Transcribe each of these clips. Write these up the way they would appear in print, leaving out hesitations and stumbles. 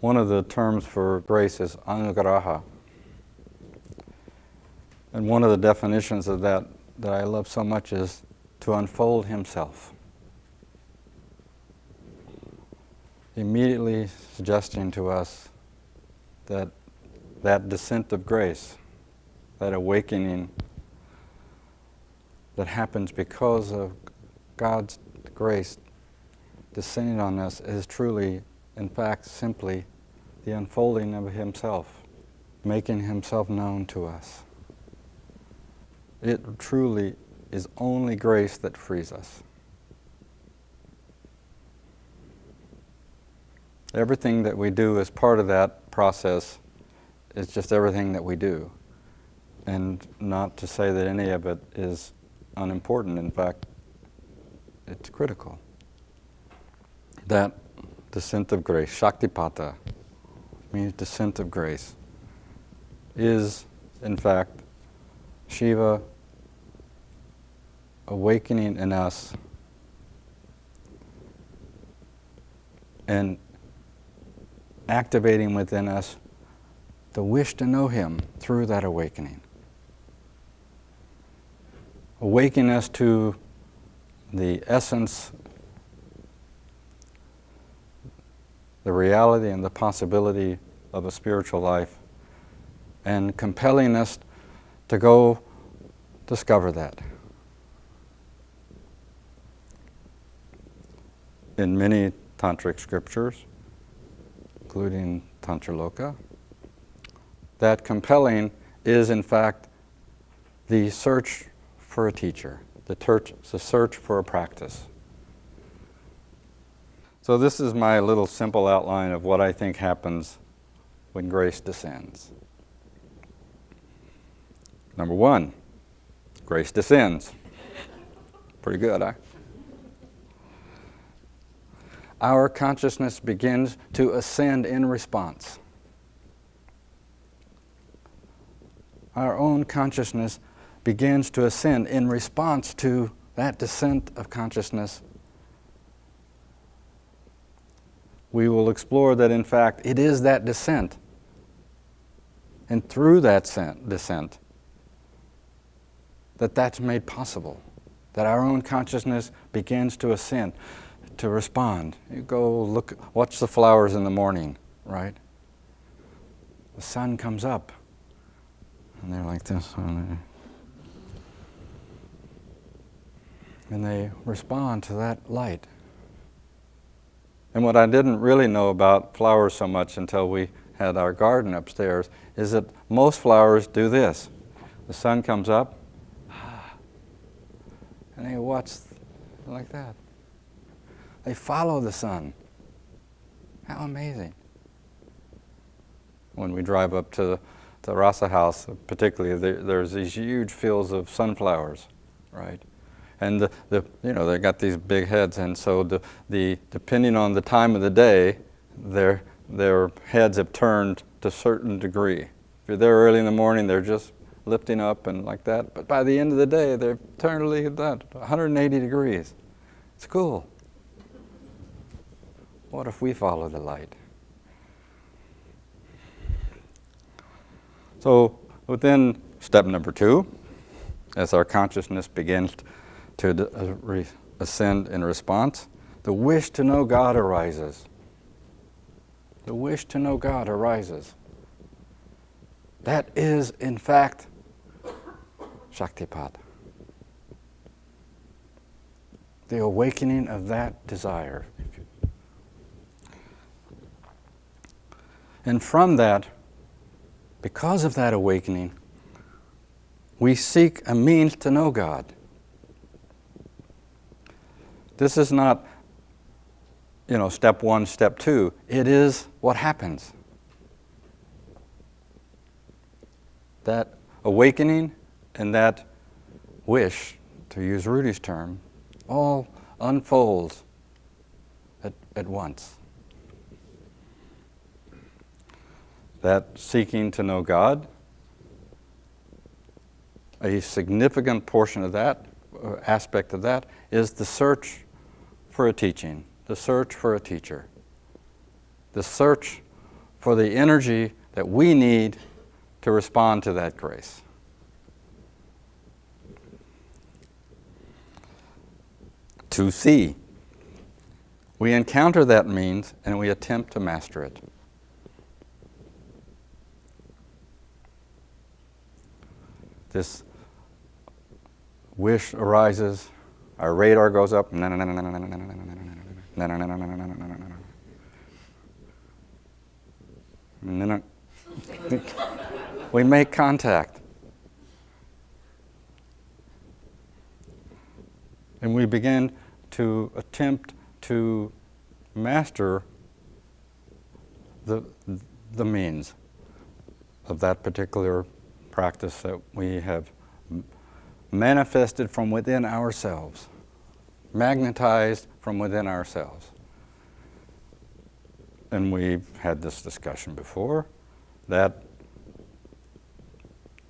One of the terms for grace is anugraha. And one of the definitions of that I love so much is to unfold himself. Immediately suggesting to us that descent of grace, that awakening that happens because of God's grace descending on us is truly, in fact, simply the unfolding of himself, making himself known to us. It truly is only grace that frees us. Everything that we do as part of that process is just everything that we do. And not to say that any of it is unimportant. In fact, it's critical. That descent of grace, Shaktipata, means descent of grace, is, in fact, Shiva awakening in us and activating within us the wish to know him through that awakening. Awakening us to the essence, the reality and the possibility of a spiritual life, and compelling us to go discover that. In many tantric scriptures, including Tantra Loka, that compelling is in fact the search for a teacher, the search for a practice. So this is my little simple outline of what I think happens when grace descends. Number one, grace descends. Pretty good, huh? Our consciousness begins to ascend in response. Our own consciousness begins to ascend in response to that descent of consciousness. We will explore that, in fact, it is that descent. And through that descent, that's made possible. That our own consciousness begins to ascend, to respond. You go look, watch the flowers in the morning, right? The sun comes up, and they're like this. And they respond to that light. And what I didn't really know about flowers so much until we had our garden upstairs is that most flowers do this. The sun comes up, and they watch like that. They follow the sun. How amazing. When we drive up to the Rasa house, particularly, there's these huge fields of sunflowers, right? And they got these big heads, and so the depending on the time of the day, their heads have turned to a certain degree. If you're there early in the morning, they're just lifting up and like that. But by the end of the day, they've turned like that, 180 degrees. It's cool. What if we follow the light? So within step number 2, as our consciousness begins to ascend in response, the wish to know God arises. The wish to know God arises. That is, in fact, Shaktipat. The awakening of that desire. And from that, because of that awakening, we seek a means to know God. This is not, step 1, step 2. It is what happens. That awakening and that wish, to use Rudy's term, all unfolds at once. That seeking to know God, a significant portion of that, aspect of that, is the search for a teaching, the search for a teacher, the search for the energy that we need to respond to that grace. To see. We encounter that means and we attempt to master it. This wish arises, our radar goes up, we make contact. And we begin to attempt to master the means of that particular practice that we have manifested from within ourselves, magnetized from within ourselves. And we've had this discussion before. That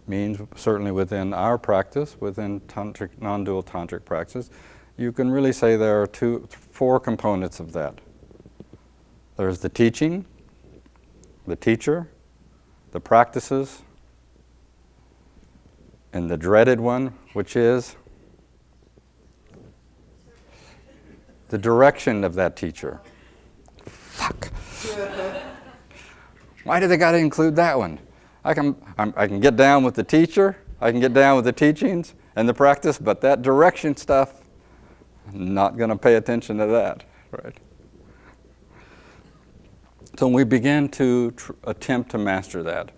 means certainly within our practice, within tantric, non-dual tantric practice, you can really say there are four components of that. There's the teaching, the teacher, the practices, and the dreaded one, which is the direction of that teacher. Fuck. Why do they got to include that one? I can get down with the teacher, I can get down with the teachings and the practice, but that direction stuff, I'm not going to pay attention to that, right? So we begin to attempt to master that.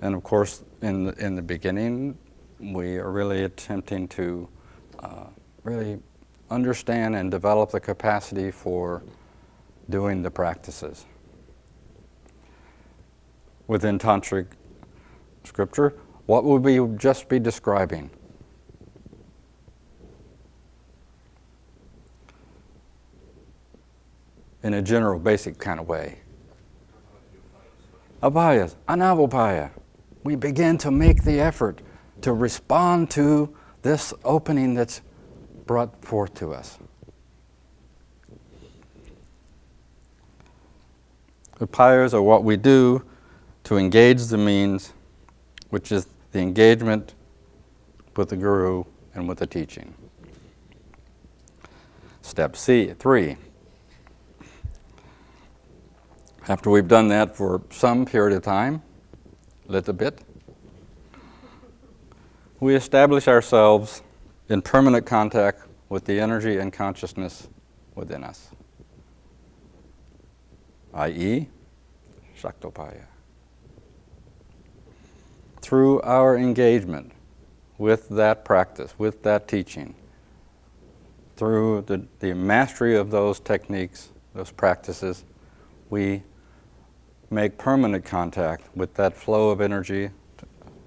And of course, in the beginning, we are really attempting to really understand and develop the capacity for doing the practices. Within tantric scripture, what would we just be describing? In a general, basic kind of way. Abhayas, anavopaya. We begin to make the effort to respond to this opening that's brought forth to us. Upayas are what we do to engage the means, which is the engagement with the guru and with the teaching. Step 3. After we've done that for some period of time, little bit, we establish ourselves in permanent contact with the energy and consciousness within us, i.e., Shaktopaya. Through our engagement with that practice, with that teaching, through the mastery of those techniques, those practices, we make permanent contact with that flow of energy,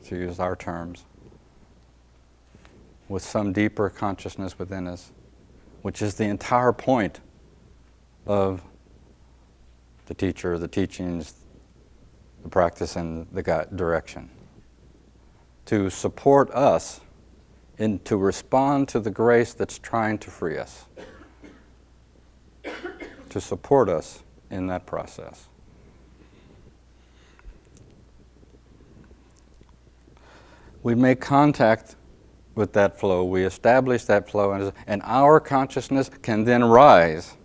to use our terms, with some deeper consciousness within us, which is the entire point of the teacher, the teachings, the practice, and the direction. To support us and to respond to the grace that's trying to free us. To support us in that process. We make contact with that flow, we establish that flow, and our consciousness can then rise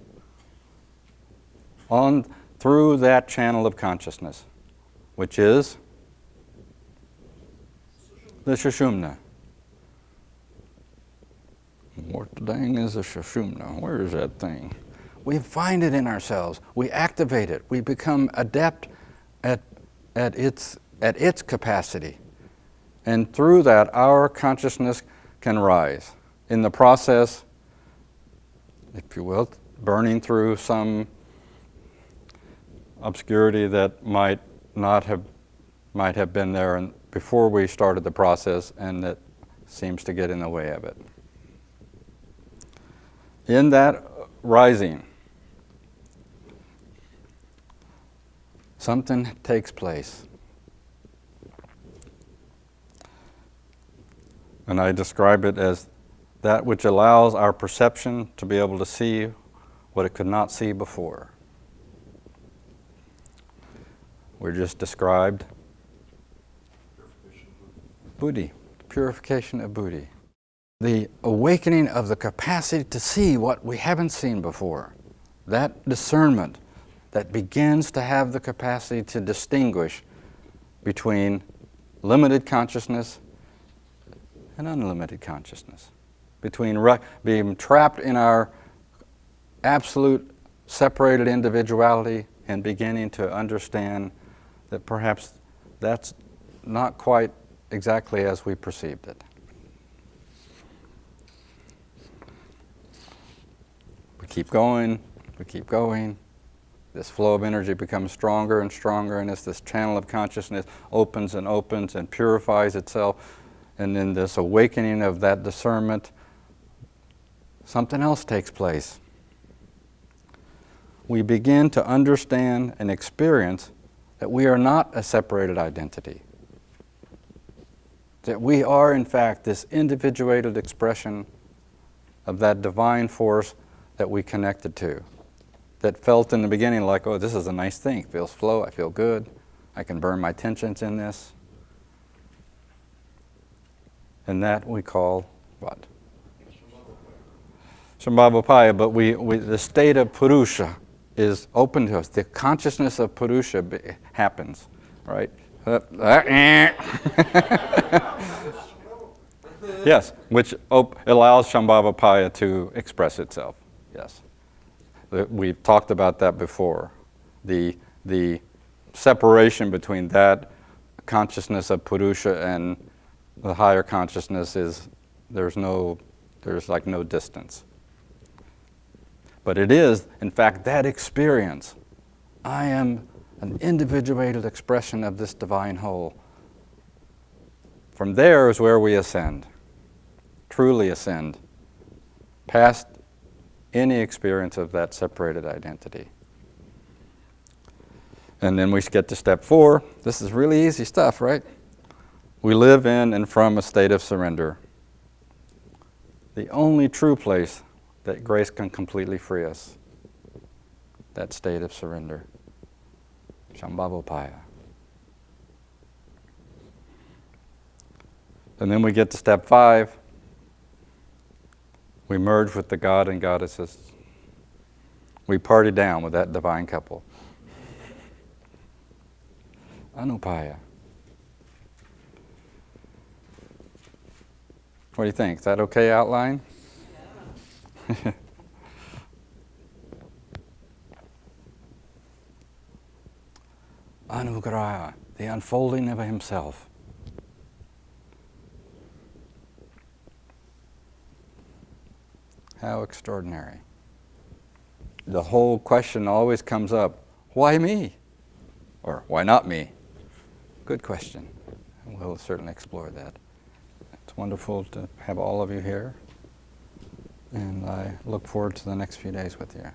on through that channel of consciousness, which is the Sushumna. What the dang is a Sushumna? Where is that thing? We find it in ourselves. We activate it. We become adept at its capacity. And through that, our consciousness can rise. In the process, if you will, burning through some obscurity that might have been there before we started the process, and that seems to get in the way of it. In that rising, something takes place. And I describe it as that which allows our perception to be able to see what it could not see before. we just described buddhi, purification of buddhi. The awakening of the capacity to see what we haven't seen before. That discernment that begins to have the capacity to distinguish between limited consciousness and unlimited consciousness. Between being trapped in our absolute separated individuality and beginning to understand that perhaps that's not quite exactly as we perceived it. We keep going, this flow of energy becomes stronger and stronger, and as this channel of consciousness opens and opens and purifies itself, and in this awakening of that discernment, something else takes place. We begin to understand and experience that we are not a separated identity. That we are, in fact, this individuated expression of that divine force that we connected to. That felt in the beginning like, oh, this is a nice thing. It feels flow, I feel good. I can burn my tensions in this. And that we call what? Shambhavapaya, but the state of Purusha is open to us. The consciousness of Purusha happens, right? Yes, which allows Shambhavapaya to express itself, yes. We've talked about that before. The separation between that consciousness of Purusha and the higher consciousness is, there's like no distance. But it is, in fact, that experience. I am an individuated expression of this divine whole. From there is where we ascend, truly ascend, past any experience of that separated identity. And then we get to step 4. This is really easy stuff, right? We live in and from a state of surrender. The only true place that grace can completely free us. That state of surrender. Shambhavapaya. And then we get to step 5. We merge with the God and goddesses. We party down with that divine couple. Anupaya. What do you think? Is that okay outline? Yeah. Anugrah, the unfolding of himself. How extraordinary. The whole question always comes up, why me? Or why not me? Good question. We'll certainly explore that. It's wonderful to have all of you here, and I look forward to the next few days with you.